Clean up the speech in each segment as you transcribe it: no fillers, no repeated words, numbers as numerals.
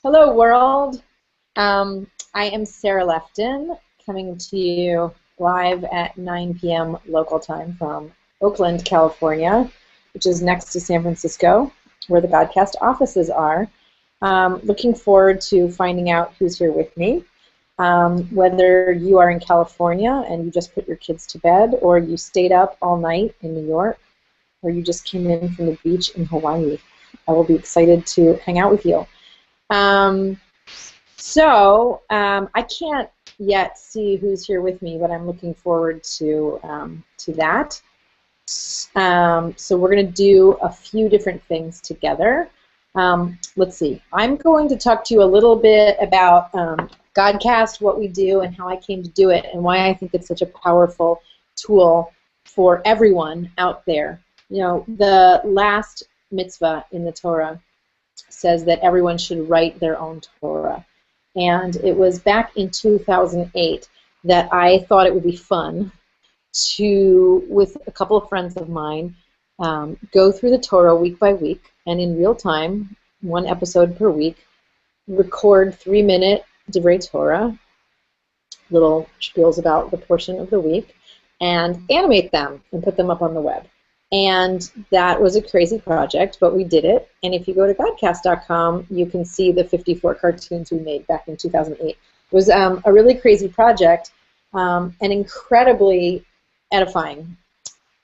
Hello, world. I am Sarah Lefton, coming to you live at 9 p.m. local time from Oakland, California, which is next to San Francisco, where the G-dcast offices are. Looking forward to finding out who's here with me. Whether you are in California and you just put your kids to bed, or you stayed up all night in New York, or you just came in from the beach in Hawaii. I will be excited to hang out with you. I can't yet see who's here with me, but I'm looking forward to that. So we're going to do a few different things together. Let's see. I'm going to talk to you a little bit about G-dcast, what we do, and how I came to do it, and why I think it's such a powerful tool for everyone out there. You know, the last mitzvah in the Torah says that everyone should write their own Torah. And it was back in 2008 that I thought it would be fun to, with a couple of friends of mine, go through the Torah week by week, and in real time, one episode per week, record 3-minute Divrei Torah, little spiels about the portion of the week, and animate them and put them up on the web. And that was a crazy project, but we did it. And if you go to G-dcast.com, you can see the 54 cartoons we made back in 2008. It was a really crazy project and incredibly edifying.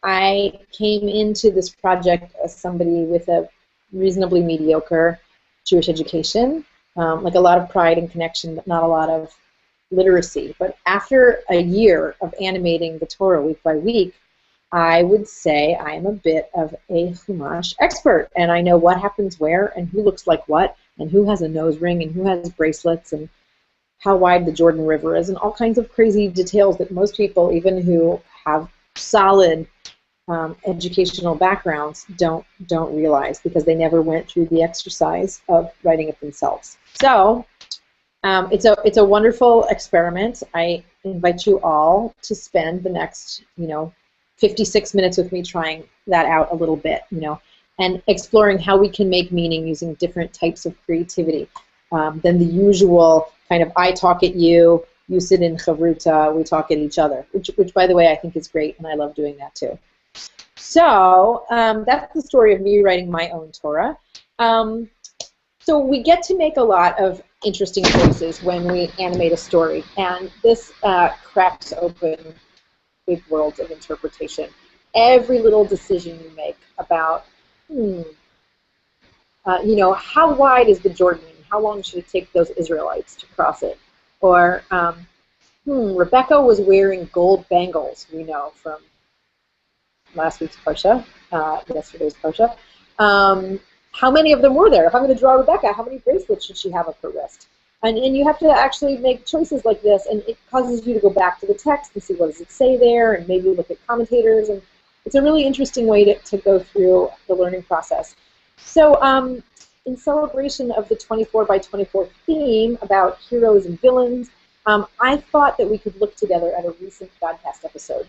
I came into this project as somebody with a reasonably mediocre Jewish education, like a lot of pride and connection, but not a lot of literacy. But after a year of animating the Torah week by week, I would say I am a bit of a Chumash expert, and I know what happens where, and who looks like what, and who has a nose ring, and who has bracelets, and how wide the Jordan River is, and all kinds of crazy details that most people, even who have solid educational backgrounds, don't realize, because they never went through the exercise of writing it themselves. So it's a wonderful experiment. I invite you all to spend the next 56 minutes with me trying that out a little bit, and exploring how we can make meaning using different types of creativity than the usual kind of I talk at you, you sit in chavruta, we talk at each other, which by the way I think is great, and I love doing that too. So that's the story of me writing my own Torah. So we get to make a lot of interesting choices when we animate a story, and this cracks open big worlds of interpretation. Every little decision you make about, how wide is the Jordan? How long should it take those Israelites to cross it? Or, Rebecca was wearing gold bangles, we know from last week's Parsha, yesterday's Parsha. How many of them were there? If I'm going to draw Rebecca, how many bracelets should she have up her wrist? And you have to actually make choices like this, and it causes you to go back to the text and see what does it say there, and maybe look at commentators, and it's a really interesting way to go through the learning process. So in celebration of the 24 by 24 theme about heroes and villains, I thought that we could look together at a recent G-dcast episode,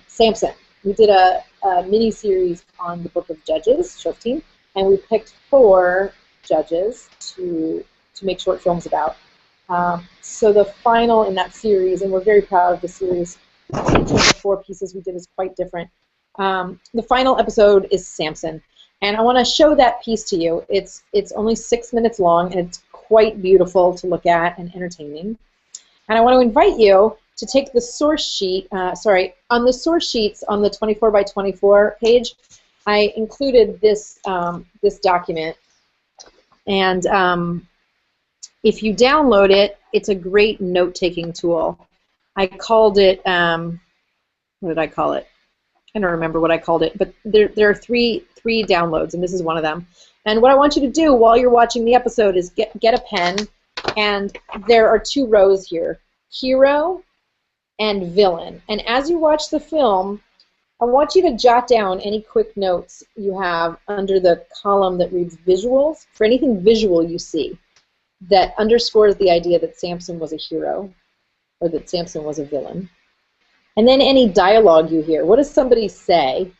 Samson. We did a mini-series on the book of Judges, Shoftim, and we picked 4 judges to make short films about. So the final in that series, and we're very proud of the series, each of the 4 pieces we did is quite different. The final episode is Samson, and I want to show that piece to you. It's only 6 minutes long, and it's quite beautiful to look at and entertaining. And I want to invite you to take the source sheet, on the source sheets on the 24 by 24 page, I included this, this document, and if you download it, it's a great note-taking tool. I called it, what did I call it? I don't remember what I called it, but there are three downloads, and this is one of them. And what I want you to do while you're watching the episode is get a pen, and there are 2 rows here, hero and villain. And as you watch the film, I want you to jot down any quick notes you have under the column that reads visuals, for anything visual you see that underscores the idea that Samson was a hero or that Samson was a villain. And then any dialogue you hear. What does somebody say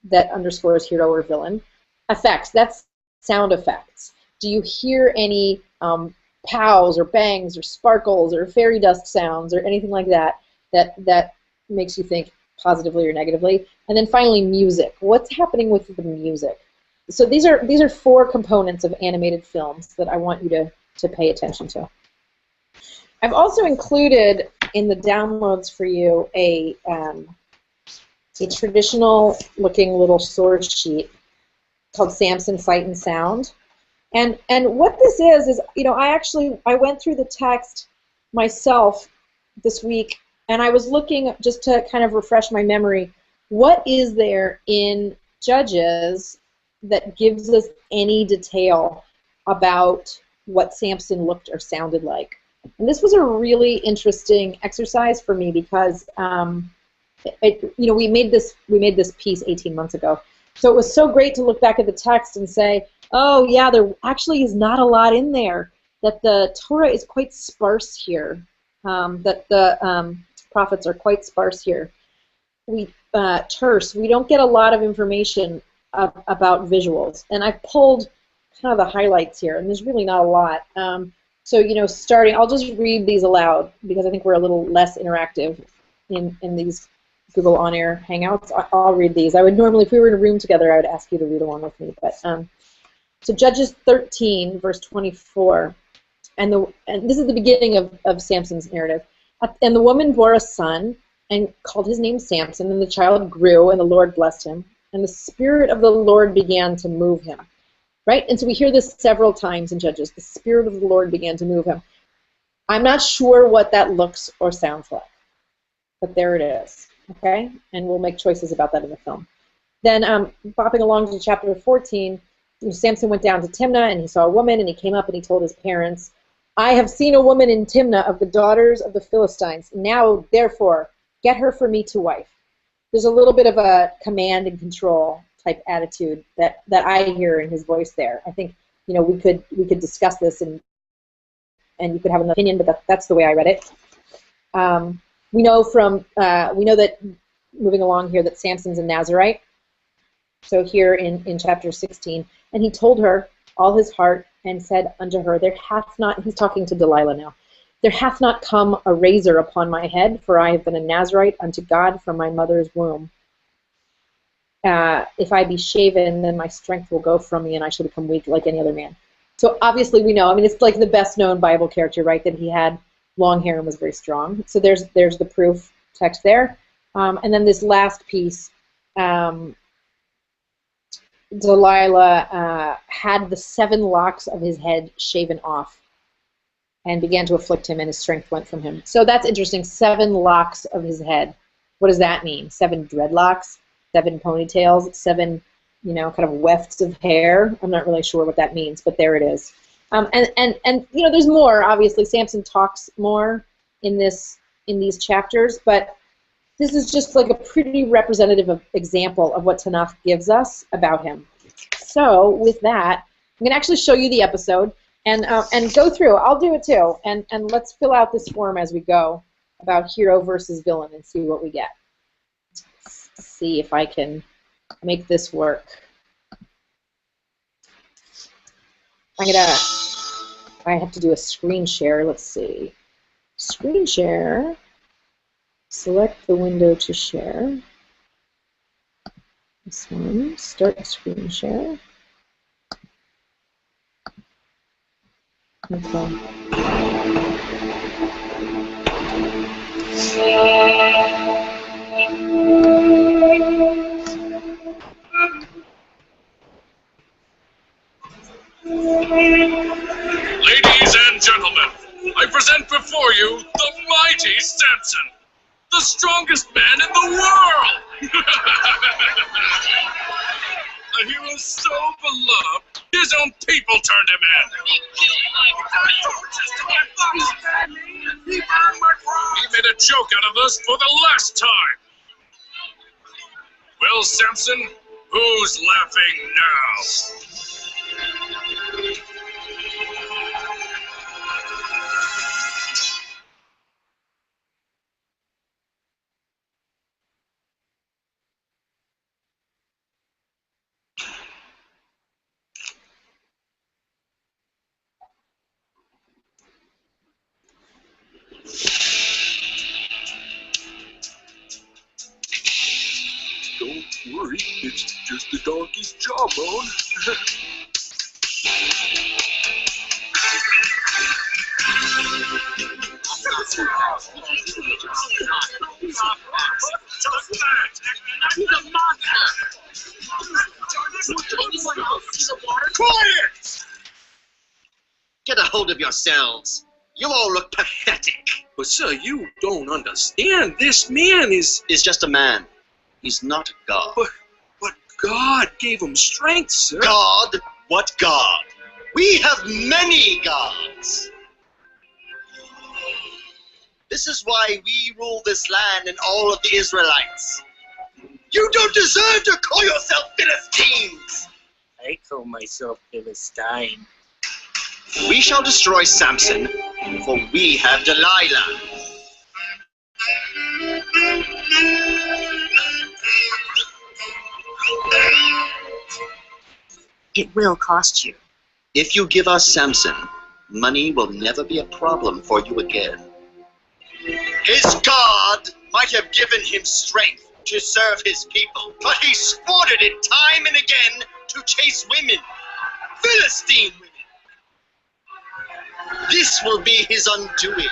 that underscores hero or villain? Effects, that's sound effects. Do you hear any pows or bangs or sparkles or fairy dust sounds or anything like that that makes you think positively or negatively? And then finally, music. What's happening with the music? So these are 4 components of animated films that I want you to pay attention to. I've also included in the downloads for you a traditional looking little source sheet called Samson Sight and Sound. And what this is, you know, I went through the text myself this week, and I was looking just to kind of refresh my memory. What is there in Judges that gives us any detail about what Samson looked or sounded like? And this was a really interesting exercise for me because, you know, we made this piece 18 months ago. So it was so great to look back at the text and say, oh yeah, there actually is not a lot in there, that the Torah is quite sparse here, that the prophets are quite sparse here. Terse, we don't get a lot of information about visuals. And I pulled kind of the highlights here, and there's really not a lot. So, you know, I'll just read these aloud because I think we're a little less interactive in these Google On Air Hangouts. I'll read these. I would normally, if we were in a room together, I would ask you to read along with me. But so Judges 13, verse 24, and this is the beginning of Samson's narrative. And the woman bore a son and called his name Samson, and the child grew, and the Lord blessed him, and the Spirit of the Lord began to move him. Right? And so we hear this several times in Judges. The Spirit of the Lord began to move him. I'm not sure what that looks or sounds like, but there it is. Okay? And we'll make choices about that in the film. Then bopping along to chapter 14, Samson went down to Timnah, and he saw a woman, and he came up and he told his parents, I have seen a woman in Timnah of the daughters of the Philistines. Now, therefore, get her for me to wife. There's a little bit of a command and control type attitude that I hear in his voice there. I think, you know, we could discuss this and you could have an opinion, but that's the way I read it. We know that moving along here that Samson's a Nazirite. So here in chapter 16, and he told her all his heart and said unto her, there hath not, he's talking to Delilah now, there hath not come a razor upon my head, for I have been a Nazirite unto God from my mother's womb. If I be shaven, then my strength will go from me, and I shall become weak like any other man. So obviously we know, I mean, it's like the best known Bible character, right, that he had long hair and was very strong. So there's the proof text there. And then this last piece, Delilah had the 7 locks of his head shaven off and began to afflict him, and his strength went from him. So that's interesting, 7 locks of his head. What does that mean? 7 dreadlocks, 7 ponytails, 7, you know, kind of wefts of hair. I'm not really sure what that means, but there it is. And you know, there's more. Obviously, Samson talks more in these chapters, but this is just like a pretty representative example of what Tanakh gives us about him. So with that, I'm going to actually show you the episode and go through. I'll do it too, and let's fill out this form as we go about hero versus villain and see what we get. Let's see if I can make this work. I have to do a screen share. Let's see. Screen share. Select the window to share. This one. Start screen share. Okay. Ladies and gentlemen, I present before you the mighty Samson, the strongest man in the world! He was so beloved, his own people turned him in. He made a joke out of us for the last time. Well, Samson, who's laughing now? It's just a donkey's jawbone. He's a monster! Would anyone else see the water? Quiet! Get a hold of yourselves. You all look pathetic. But sir, you don't understand. This man is Just a man. He's not a god. But God gave him strength, sir. God? What God? We have many gods. This is why we rule this land and all of the Israelites. You don't deserve to call yourself Philistines. I call myself Philistine. We shall destroy Samson, for we have Delilah. It will cost you. If you give us Samson, money will never be a problem for you again. His God might have given him strength to serve his people, but he sported it time and again to chase women, Philistine women. This will be his undoing.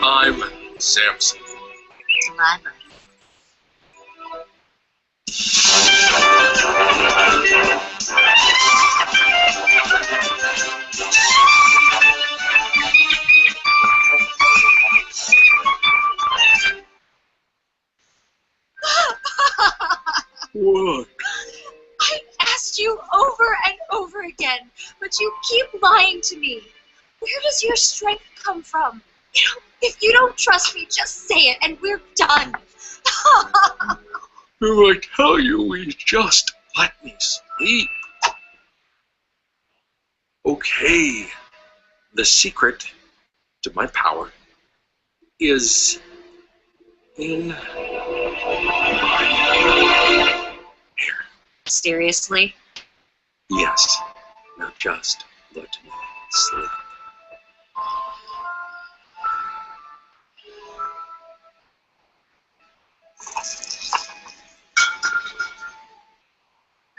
I'm Samson. Delilah. What? I asked you over and over again, but you keep lying to me. Where does your strength come from? You know, if you don't trust me, just say it and we're done. I tell you, just let me sleep. Okay. The secret to my power is in my hair. Seriously? Yes. Now just let me sleep.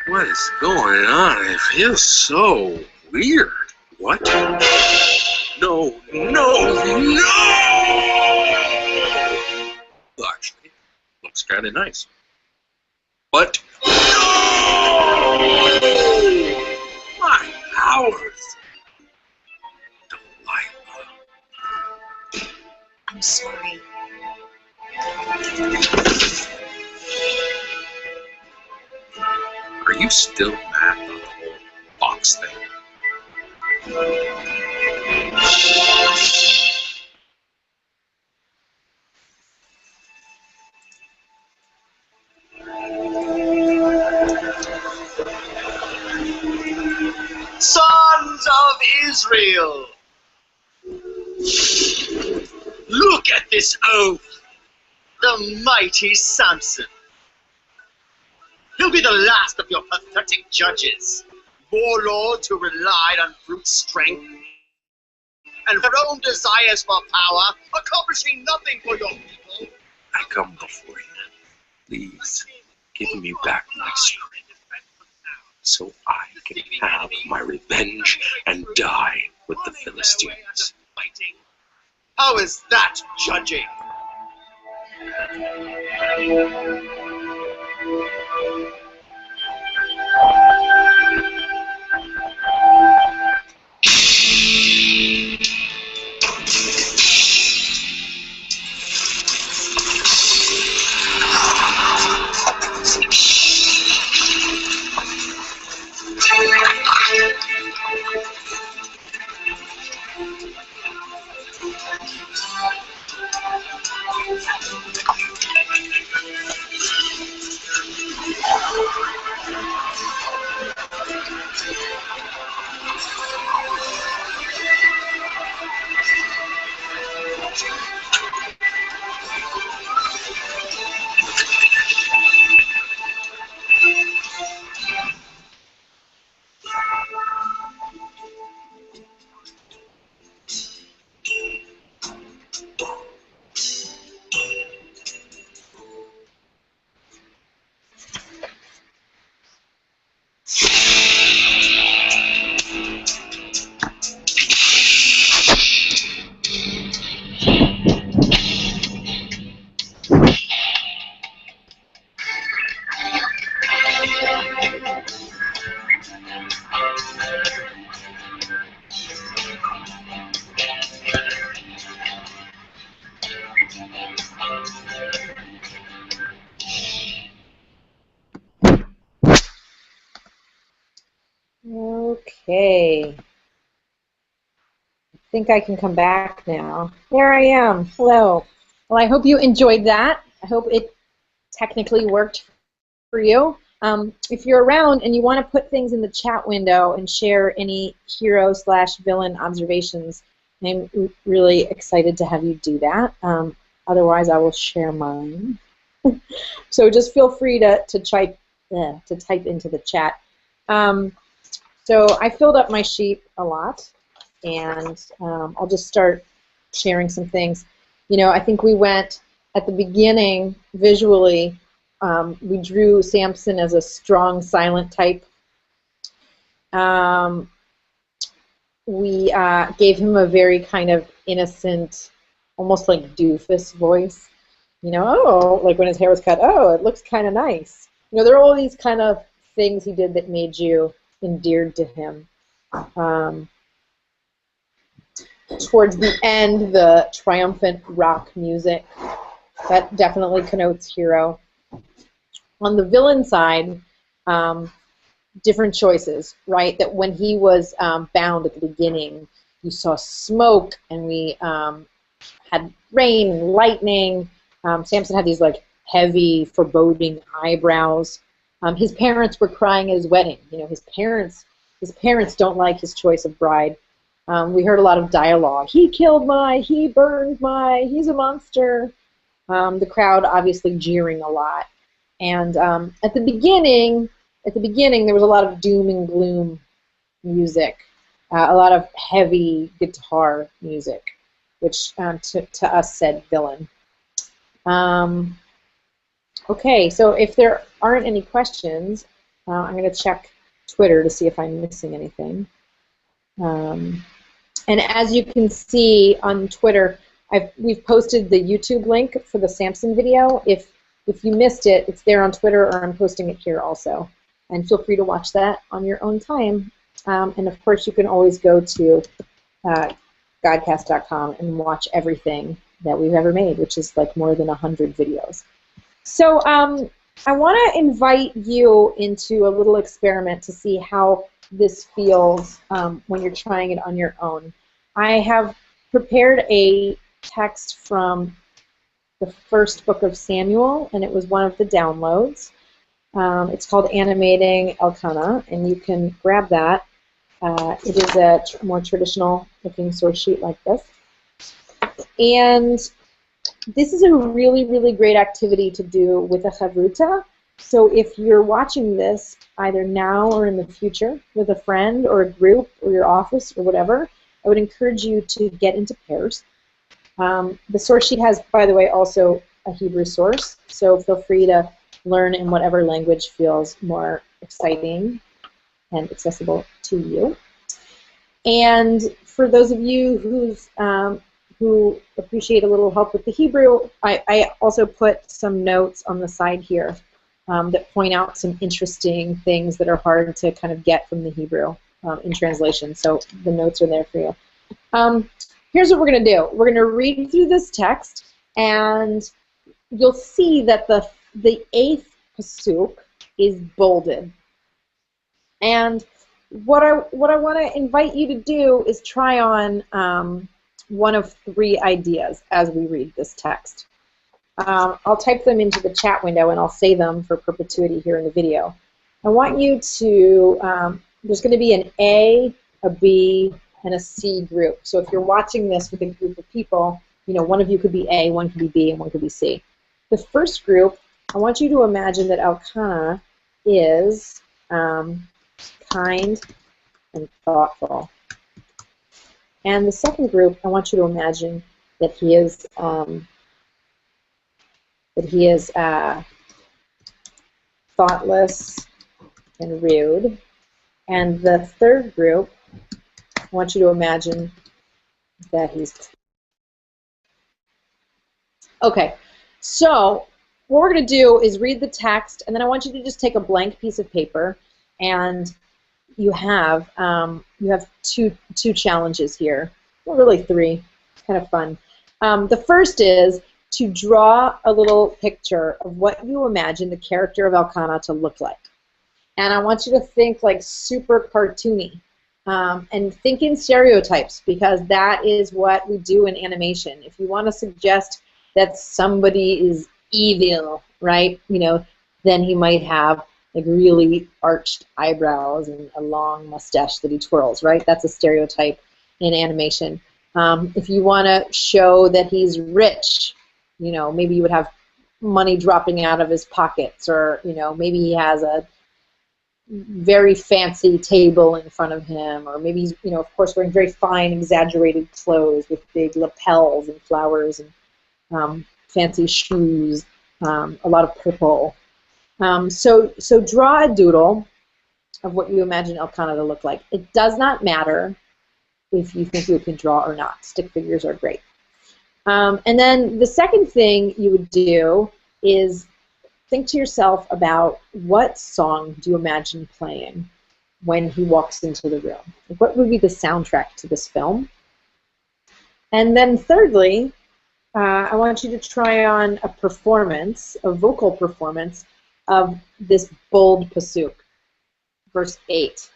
What is going on? It feels so weird. What? No, no, no! Well, actually, looks kind of nice. But no! My powers! Delilah. I'm sorry. Are you still mad about the whole box thing? Sons of Israel! Look at this oaf! The mighty Samson! He'll be the last of your pathetic judges, warlords who relied on brute strength and their own desires for power, accomplishing nothing for your people. I come before you. Please give me back my strength so I can have my revenge and die with the Philistines. How is that judging? Okay. I think I can come back now. There I am. Hello. Well, I hope you enjoyed that. I hope it technically worked for you. If you're around and you want to put things in the chat window and share any hero/villain observations, I'm really excited to have you do that. Otherwise, I will share mine. So just feel free to type into the chat. So I filled up my sheet a lot, and I'll just start sharing some things. You know, I think we went at the beginning visually. We drew Samson as a strong, silent type. We gave him a very kind of innocent, almost like doofus voice. You know, oh, like when his hair was cut, oh, it looks kind of nice. You know, there are all these kind of things he did that made you endeared to him. Towards the end, the triumphant rock music, that definitely connotes hero. On the villain side, different choices, right? That when he was bound at the beginning, you saw smoke, and we had rain and lightning. Samson had these like heavy, foreboding eyebrows. His parents were crying at his wedding. You know, his parents don't like his choice of bride. We heard a lot of dialogue. He killed my, he burned my, he's a monster. The crowd obviously jeering a lot. And at the beginning, there was a lot of doom and gloom music, a lot of heavy guitar music, which to us said villain. Okay, so if there aren't any questions, I'm going to check Twitter to see if I'm missing anything. And as you can see on Twitter, we've posted the YouTube link for the Samson video. If you missed it, it's there on Twitter, or I'm posting it here also. And feel free to watch that on your own time. And of course, you can always go to G-dcast.com and watch everything that we've ever made, which is like more than 100 videos. So I want to invite you into a little experiment to see how this feels when you're trying it on your own. I have prepared a text from the first book of Samuel, and it was one of the downloads. It's called Animating Elkanah, and you can grab that. It is a more traditional looking source sheet like this. And this is a really, really great activity to do with a chavruta. So if you're watching this either now or in the future with a friend or a group or your office or whatever, I would encourage you to get into pairs. The source sheet has, by the way, also a Hebrew source, so feel free to learn in whatever language feels more exciting and accessible to you. And for those of you who appreciate a little help with the Hebrew, I also put some notes on the side here that point out some interesting things that are hard to kind of get from the Hebrew in translation. So the notes are there for you. Here's what we're going to do. We're going to read through this text, and you'll see that the 8th pasuk is bolded. And what I want to invite you to do is try on one of 3 ideas as we read this text. I'll type them into the chat window, and I'll say them for perpetuity here in the video. I want you to, there's going to be an A, a B, and a C group. So if you're watching this with a group of people, you know, one of you could be A, one could be B, and one could be C. The first group, I want you to imagine that Elkanah is kind and thoughtful. And the second group, I want you to imagine that he is thoughtless and rude. And the third group, I want you to imagine that he's... Okay, so what we're going to do is read the text, and then I want you to just take a blank piece of paper, and you have two challenges here. Well, really 3. It's kind of fun. The first is to draw a little picture of what you imagine the character of Elkanah to look like. And I want you to think like super cartoony. And think in stereotypes, because that is what we do in animation. If you want to suggest that somebody is evil, right, then he might have like really arched eyebrows and a long mustache that he twirls, right? That's a stereotype in animation. If you want to show that he's rich, maybe you would have money dropping out of his pockets, or maybe he has a very fancy table in front of him, or maybe he's, of course, wearing very fine, exaggerated clothes with big lapels and flowers and fancy shoes, a lot of purple. So draw a doodle of what you imagine Elkanah to look like. It does not matter if you think you can draw or not. Stick figures are great. And then the second thing you would do is think to yourself about what song do you imagine playing when he walks into the room? What would be the soundtrack to this film? And then thirdly, I want you to try on a performance, a vocal performance of this bold pasuk, verse 8.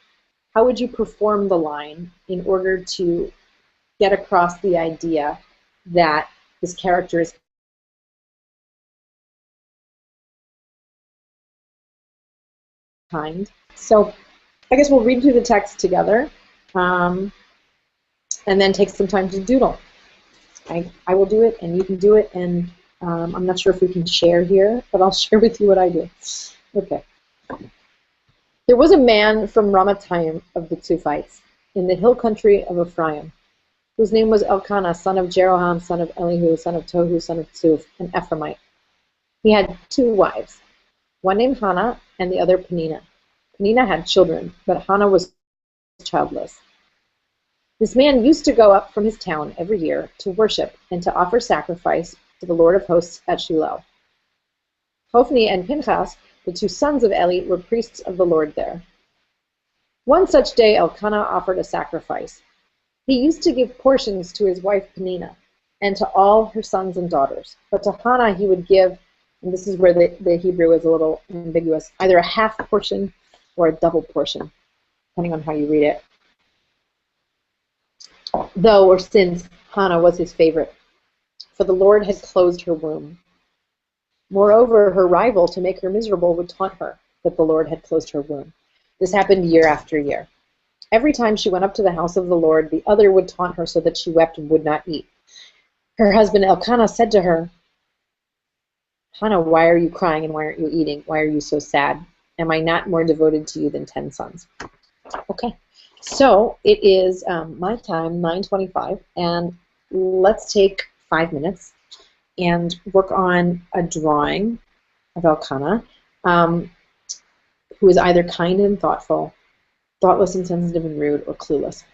How would you perform the line in order to get across the idea that this character is kind? So I guess we'll read through the text together and then take some time to doodle. I will do it, and you can do it, and I'm not sure if we can share here, but I'll share with you what I do. Okay. There was a man from Ramatayim of the Tzufites, in the hill country of Ephraim, whose name was Elkanah, son of Jeroham, son of Elihu, son of Tohu, son of Tzuf, an Ephraimite. He had 2 wives, one named Hannah and the other Penina. Penina had children, but Hannah was childless. This man used to go up from his town every year to worship and to offer sacrifice to the Lord of hosts at Shiloh. Hophni and Pinchas, the 2 sons of Eli, were priests of the Lord there. One such day Elkanah offered a sacrifice. He used to give portions to his wife Penina and to all her sons and daughters, but to Hannah he would give, and this is where the Hebrew is a little ambiguous, either a half portion or a double portion, depending on how you read it. Though or since Hannah was his favorite, for the Lord had closed her womb. Moreover, her rival, to make her miserable, would taunt her that the Lord had closed her womb. This happened year after year. Every time she went up to the house of the Lord, the other would taunt her so that she wept and would not eat. Her husband Elkanah said to her, Hannah, why are you crying and why aren't you eating? Why are you so sad? Am I not more devoted to you than 10 sons? Okay, so it is my time, 9:25, and let's take 5 minutes and work on a drawing of Elkanah, who is either kind and thoughtful, thoughtless, insensitive, and rude, or clueless.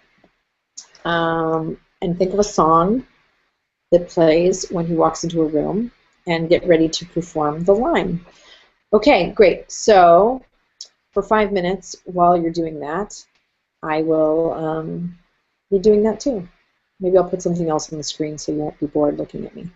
And think of a song that plays when he walks into a room, and get ready to perform the line. Okay, great. So for 5 minutes, while you're doing that, I will be doing that too. Maybe I'll put something else on the screen so you won't be bored looking at me.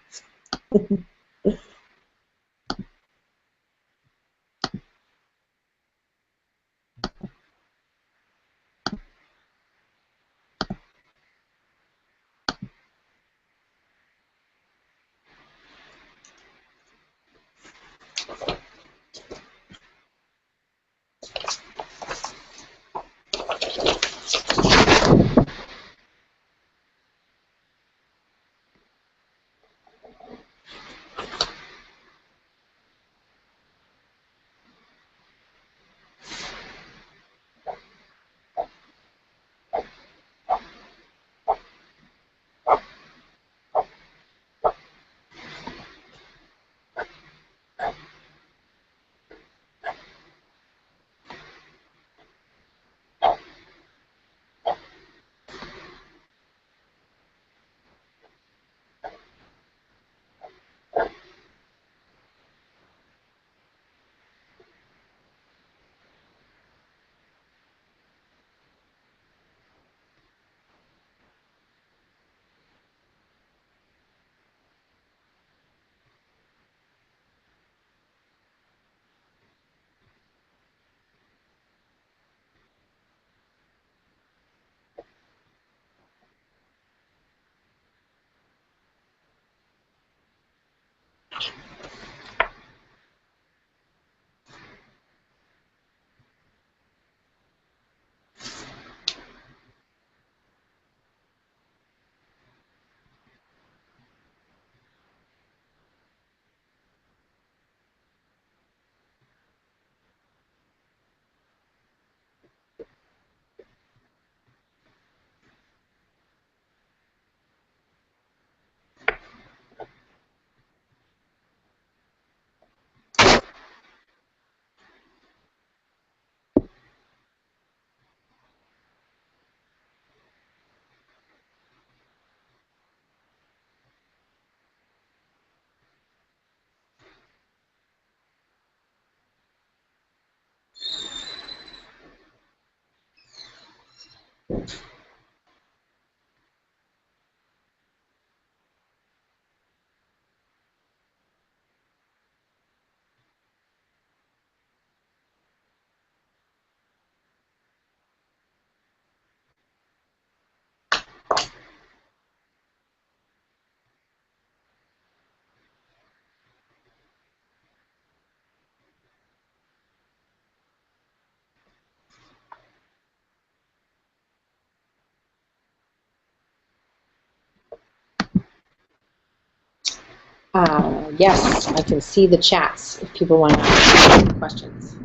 Yes, I can see the chats if people want to ask questions.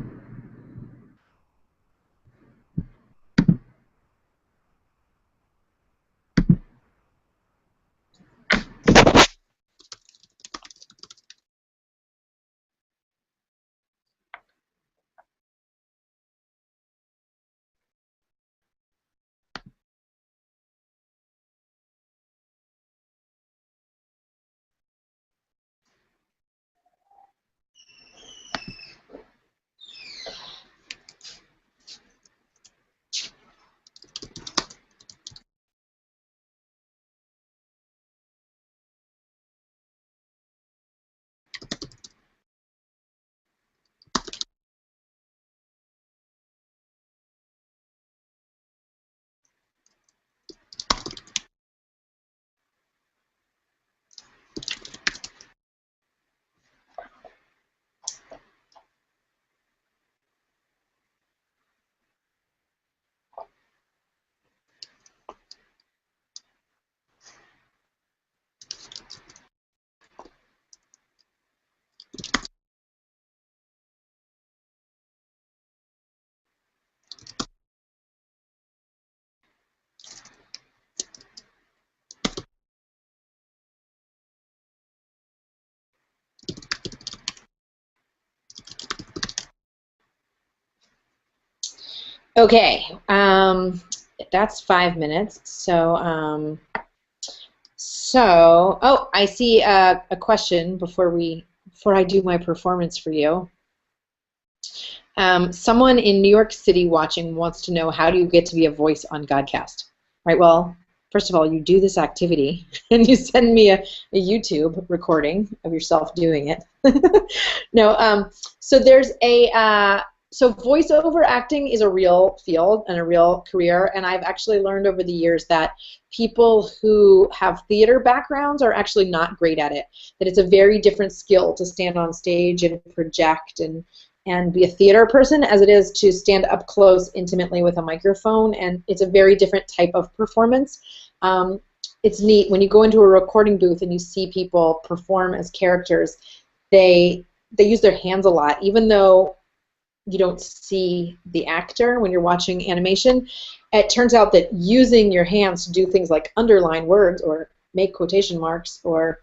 Okay, that's 5 minutes. So, oh, I see a question before I do my performance for you. Someone in New York City watching wants to know, how do you get to be a voice on Godcast? Right. Well, first of all, you do this activity and you send me a YouTube recording of yourself doing it. No. So there's so voiceover acting is a real field and a real career, and I've actually learned over the years that people who have theater backgrounds are actually not great at it, that it's a very different skill to stand on stage and project and be a theater person as it is to stand up close intimately with a microphone, and it's a very different type of performance. It's neat when you go into a recording booth and you see people perform as characters. They use their hands a lot, even though you don't see the actor when you're watching animation. It turns out that using your hands to do things like underline words or make quotation marks or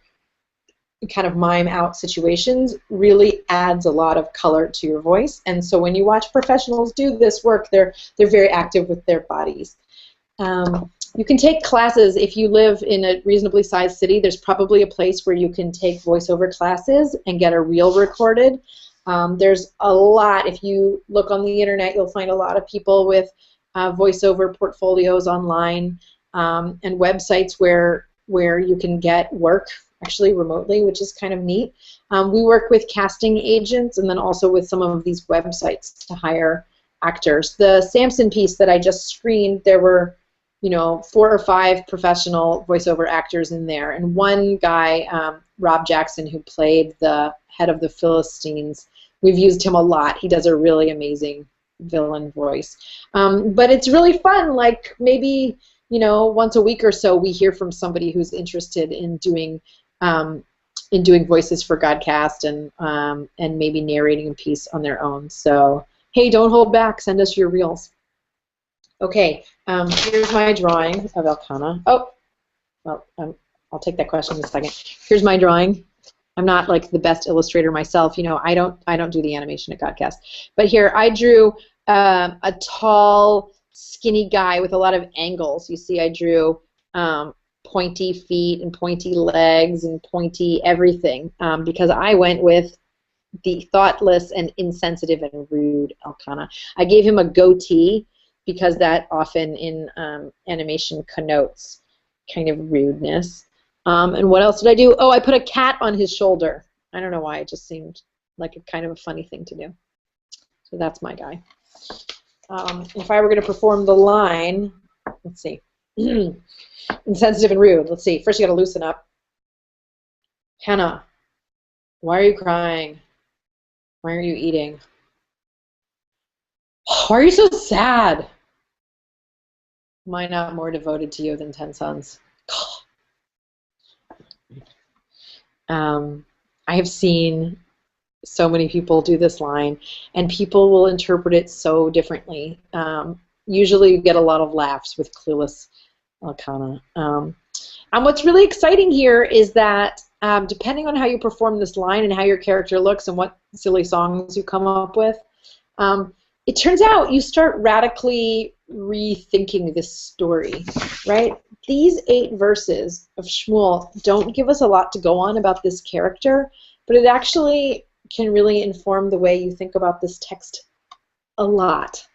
kind of mime out situations really adds a lot of color to your voice. And so when you watch professionals do this work, they're very active with their bodies. You can take classes if you live in a reasonably sized city. There's probably a place where you can take voiceover classes and get a reel recorded. There's a lot. If you look on the internet, you'll find a lot of people with voiceover portfolios online and websites where you can get work actually remotely, which is kind of neat. We work with casting agents and then also with some of these websites to hire actors. The Samson piece that I just screened, there were 4 or 5 professional voiceover actors in there, and one guy, Rob Jackson, who played the head of the Philistines, we've used him a lot. He does a really amazing villain voice. But it's really fun. Like maybe once a week or so, we hear from somebody who's interested in doing voices for Godcast and maybe narrating a piece on their own. So hey, don't hold back. Send us your reels. Okay, here's my drawing of Elkanah. Oh, well, I'll take that question in a second. Here's my drawing. I'm not like the best illustrator myself. I don't do the animation at Godcast. But here I drew a tall, skinny guy with a lot of angles. You see, I drew pointy feet and pointy legs and pointy everything because I went with the thoughtless and insensitive and rude Elkanah. I gave him a goatee because that often in animation connotes kind of rudeness. And what else did I do? Oh, I put a cat on his shoulder. I don't know why. It just seemed like a kind of a funny thing to do. So that's my guy. If I were going to perform the line, let's see. Insensitive and rude. Let's see. First you got to loosen up. Hannah, why are you crying? Why are you eating? Why are you so sad? Am I not more devoted to you than 10 sons? I have seen so many people do this line, and people will interpret it so differently. Usually you get a lot of laughs with clueless Elkanah. And what's really exciting here is that depending on how you perform this line and how your character looks and what silly songs you come up with, it turns out you start radically rethinking this story, right? These 8 verses of Shmuel don't give us a lot to go on about this character, but it actually can really inform the way you think about this text a lot,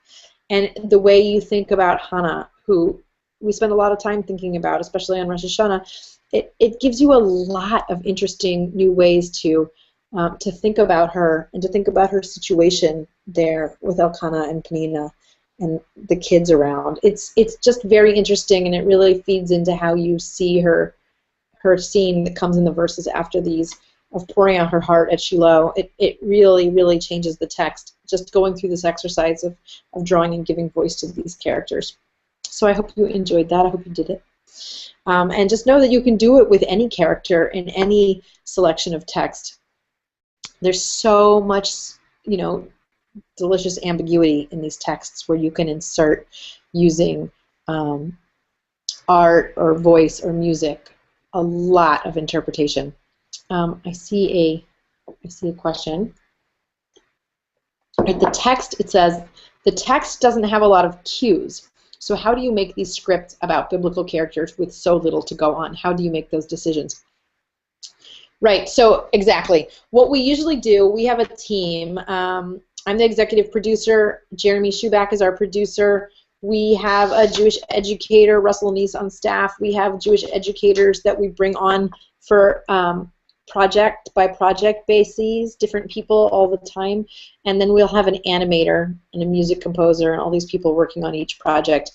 and the way you think about Hannah, who we spend a lot of time thinking about, especially on Rosh Hashanah. It gives you a lot of interesting new ways to think about her and to think about her situation there with Elkanah and Penina and the kids around. It's just very interesting, and it really feeds into how you see her scene that comes in the verses after these of pouring out her heart at Shiloh. It really, really changes the text, just going through this exercise of drawing and giving voice to these characters. So I hope you enjoyed that. I hope you did it. And just know that you can do it with any character in any selection of text. There's so much, delicious ambiguity in these texts where you can insert using art or voice or music a lot of interpretation. I see a question. At the text, it says, the text doesn't have a lot of cues. So how do you make these scripts about biblical characters with so little to go on? How do you make those decisions? Right, so exactly. What we usually do, we have a team. I'm the executive producer. Jeremy Schuback is our producer. We have a Jewish educator, Russell Neese, on staff. We have Jewish educators that we bring on for project by project bases, different people all the time, and then we'll have an animator and a music composer and all these people working on each project.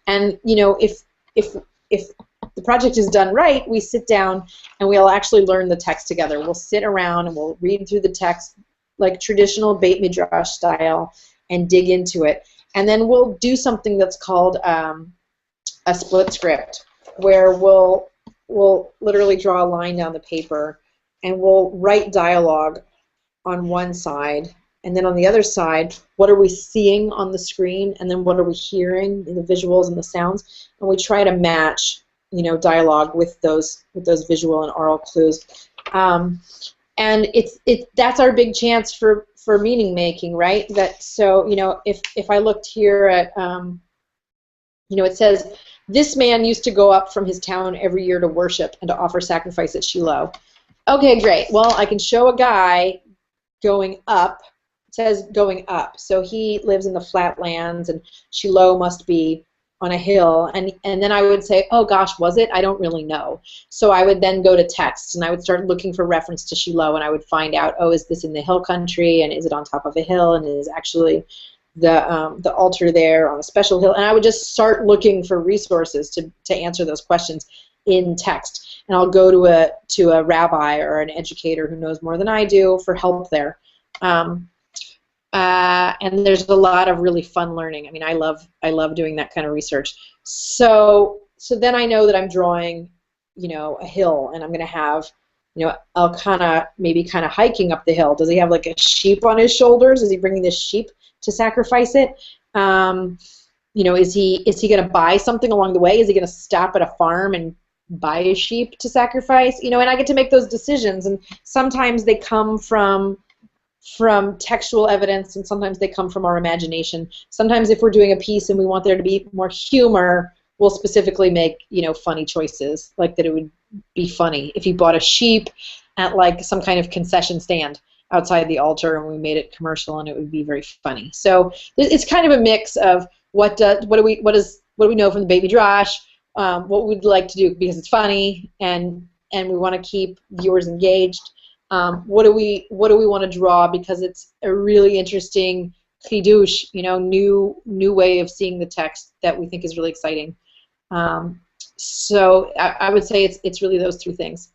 And if the project is done right, we sit down and we'll actually learn the text together. We'll sit around and we'll read through the text like traditional Beit Midrash style and dig into it. And then we'll do something that's called a split script, where we'll literally draw a line down the paper and we'll write dialogue on one side, and then on the other side, what are we seeing on the screen, and then what are we hearing in the visuals and the sounds, and we try to match, dialogue with those visual and oral clues. And that's our big chance for meaning making, right? So if I looked here at it says, this man used to go up from his town every year to worship and to offer sacrifice at Shiloh. Okay, great. Well, I can show a guy going up. It says going up. So he lives in the flatlands, and Shiloh must be on a hill. And then I would say, oh gosh, was it? I don't really know. So I would then go to text, and I would start looking for reference to Shiloh, and I would find out, oh, is this in the hill country, and is it on top of a hill, and is actually the altar there on a special hill? And I would just start looking for resources to answer those questions in text. And I'll go to a rabbi or an educator who knows more than I do for help there. And there's a lot of really fun learning. I mean, I love doing that kind of research. So then I know that I'm drawing, a hill, and I'm going to have, Elkanah maybe kind of hiking up the hill. Does he have like a sheep on his shoulders? Is he bringing this sheep to sacrifice it? Is he going to buy something along the way? Is he going to stop at a farm and buy a sheep to sacrifice? And I get to make those decisions, and sometimes they come from textual evidence, and sometimes they come from our imagination. Sometimes if we're doing a piece and we want there to be more humor, we'll specifically make, funny choices, like that it would be funny if he bought a sheep at like some kind of concession stand outside the altar, and we made it commercial, and it would be very funny. So it's kind of a mix of what do we know from the Beit Midrash, what we'd like to do because it's funny, and we want to keep viewers engaged. What do we want to draw because it's a really interesting chidush, new way of seeing the text that we think is really exciting. So I would say it's really those three things.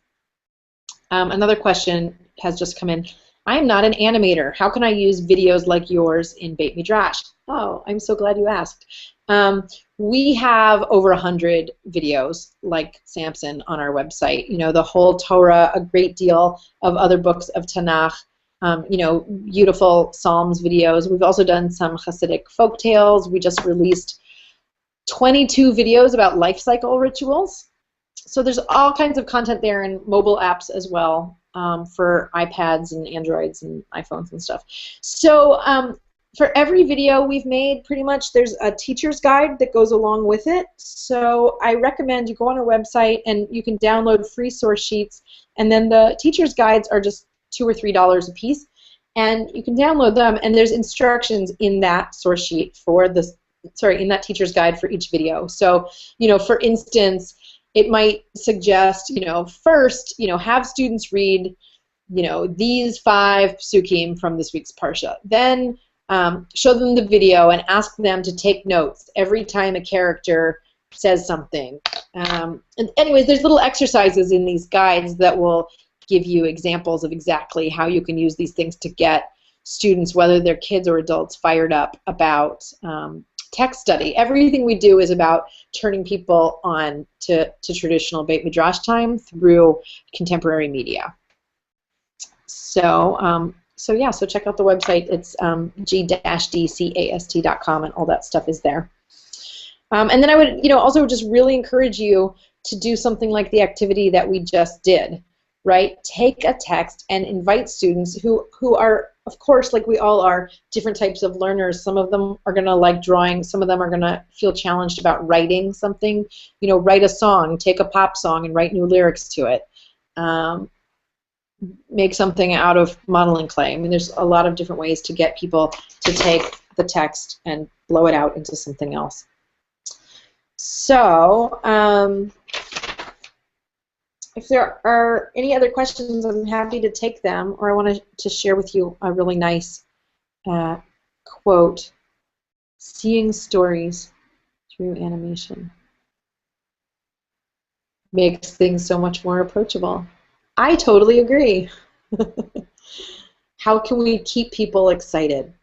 Another question has just come in. I am not an animator. How can I use videos like yours in Beit Midrash? Oh, I'm so glad you asked. We have over 100 videos like Samson on our website. You know, the whole Torah, a great deal of other books of Tanach, you know, beautiful Psalms videos. We've also done some Hasidic folk tales. We just released 22 videos about life cycle rituals. So there's all kinds of content there, and mobile apps as well, for iPads and Androids and iPhones and stuff. So for every video we've made, pretty much there's a teacher's guide that goes along with it. So I recommend you go on our website and you can download free source sheets, and then the teacher's guides are just $2 or $3 a piece, and you can download them, and there's instructions in that source sheet for the, in that teacher's guide for each video. So, you know, for instance, it might suggest, you know, first, you know, have students read, you know, these 5 psukim from this week's parsha. Then show them the video and ask them to take notes every time a character says something. And anyways, there's little exercises in these guides that will give you examples of exactly how you can use these things to get students, whether they're kids or adults, fired up about text study. Everything we do is about turning people on to traditional Beit Midrash time through contemporary media. So, so yeah, so check out the website. It's G-dcast.com, and all that stuff is there. And then I would, you know, also just really encourage you to do something like the activity that we just did, right? Take a text and invite students who are, of course, like we all are, different types of learners. Some of them are going to like drawing. Some of them are going to feel challenged about writing something. You know, write a song, take a pop song and write new lyrics to it. Make something out of modeling clay. I mean, there's a lot of different ways to get people to take the text and blow it out into something else. So, if there are any other questions, I'm happy to take them, or I want to share with you a really nice quote. Seeing stories through animation makes things so much more approachable. I totally agree. How can we keep people excited?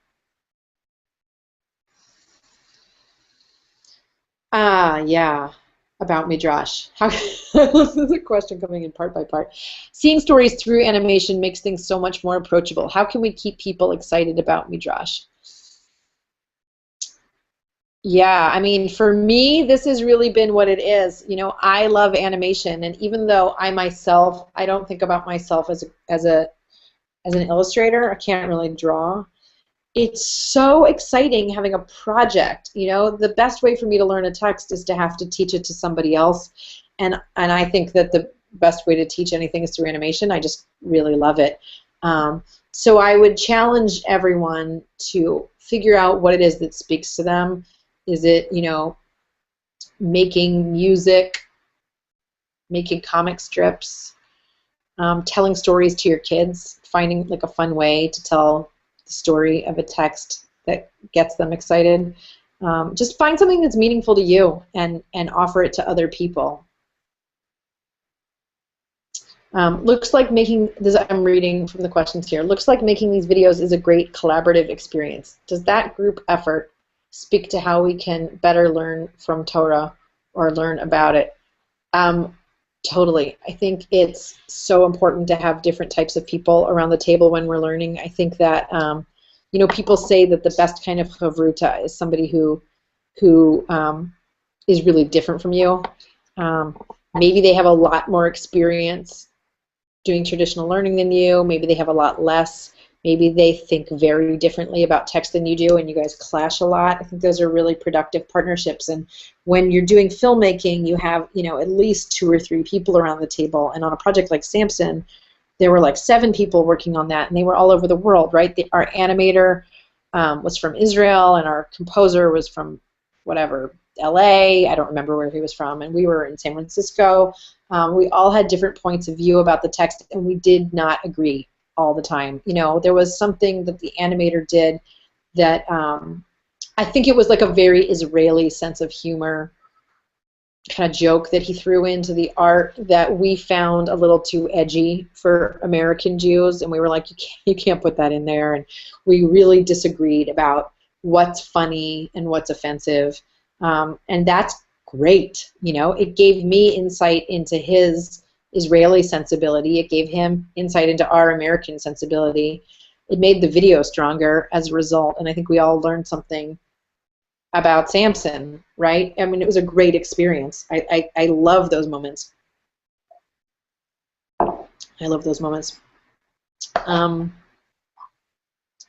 Yeah, about midrash. This is a question coming in part by part. Seeing stories through animation makes things so much more approachable. How can we keep people excited about midrash? Yeah, I mean, for me, this has really been what it is. You know, I love animation, and even though I don't think about myself as an illustrator. I can't really draw. It's so exciting having a project. You know, the best way for me to learn a text is to have to teach it to somebody else, and I think that the best way to teach anything is through animation. I just really love it. So I would challenge everyone to figure out what it is that speaks to them. Is it, you know, making music, making comic strips, telling stories to your kids, finding like a fun way to tell the story of a text that gets them excited. Just find something that's meaningful to you and offer it to other people. Looks like making this, I'm reading from the questions here, looks like making these videos is a great collaborative experience. Does that group effort speak to how we can better learn from Torah or learn about it? Totally. I think it's so important to have different types of people around the table when we're learning. I think that, you know, people say that the best kind of chavruta is somebody who is really different from you. Maybe they have a lot more experience doing traditional learning than you. Maybe they have a lot less. Maybe they think very differently about text than you do, and you guys clash a lot. I think those are really productive partnerships. And when you're doing filmmaking, you have, you know, at least 2 or 3 people around the table. And on a project like Samson, there were like 7 people working on that, and they were all over the world, right? Our animator was from Israel, and our composer was from whatever, LA. I don't remember where he was from, and we were in San Francisco. We all had different points of view about the text, and we did not agree all the time. You know, there was something that the animator did that I think it was like a very Israeli sense of humor kind of joke that he threw into the art that we found a little too edgy for American Jews, and we were like, you can't put that in there, and we really disagreed about what's funny and what's offensive. And that's great. You know, it gave me insight into his Israeli sensibility. It gave him insight into our American sensibility. It made the video stronger as a result, and I think we all learned something about Samson, right? I mean, it was a great experience. I love those moments. I love those moments.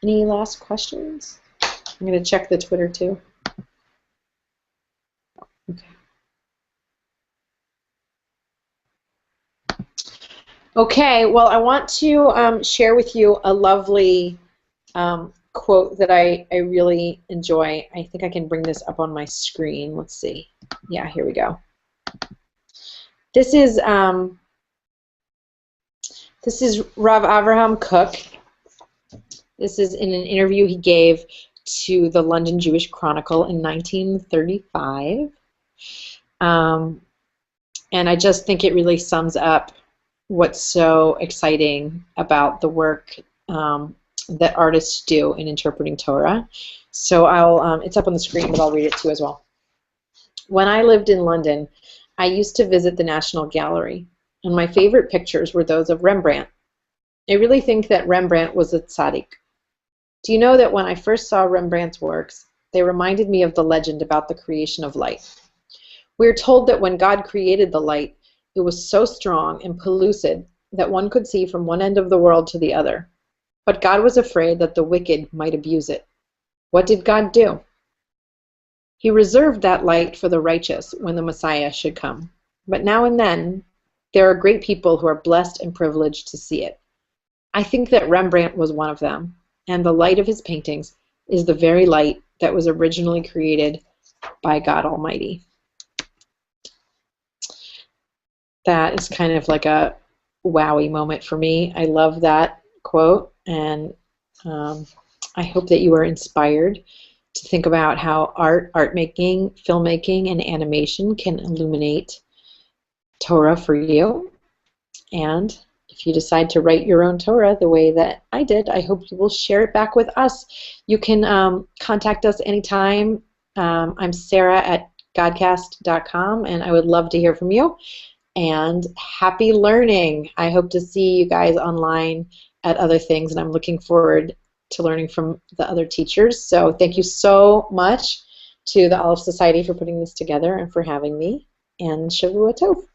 Any last questions? I'm going to check the Twitter too. Okay. Okay, well, I want to share with you a lovely quote that I really enjoy. I think I can bring this up on my screen. Let's see. Yeah, here we go. This is Rav Avraham Kook. This is in an interview he gave to the London Jewish Chronicle in 1935. And I just think it really sums up what's so exciting about the work that artists do in interpreting Torah. So it's up on the screen, but I'll read it too as well. When I lived in London, I used to visit the National Gallery, and my favorite pictures were those of Rembrandt. I really think that Rembrandt was a tzaddik. Do you know that when I first saw Rembrandt's works, they reminded me of the legend about the creation of light? We are told that when God created the light, it was so strong and pellucid that one could see from one end of the world to the other. But God was afraid that the wicked might abuse it. What did God do? He reserved that light for the righteous when the Messiah should come. But now and then, there are great people who are blessed and privileged to see it. I think that Rembrandt was one of them, and the light of his paintings is the very light that was originally created by God Almighty. That is kind of like a wowie moment for me. I love that quote, and I hope that you are inspired to think about how art making, filmmaking, and animation can illuminate Torah for you. And if you decide to write your own Torah the way that I did, I hope you will share it back with us. You can contact us anytime. I'm Sarah at G-dcast.com, and I would love to hear from you. And happy learning. I hope to see you guys online at other things, and I'm looking forward to learning from the other teachers. So thank you so much to the Aleph Society for putting this together and for having me. And Shavua Tov.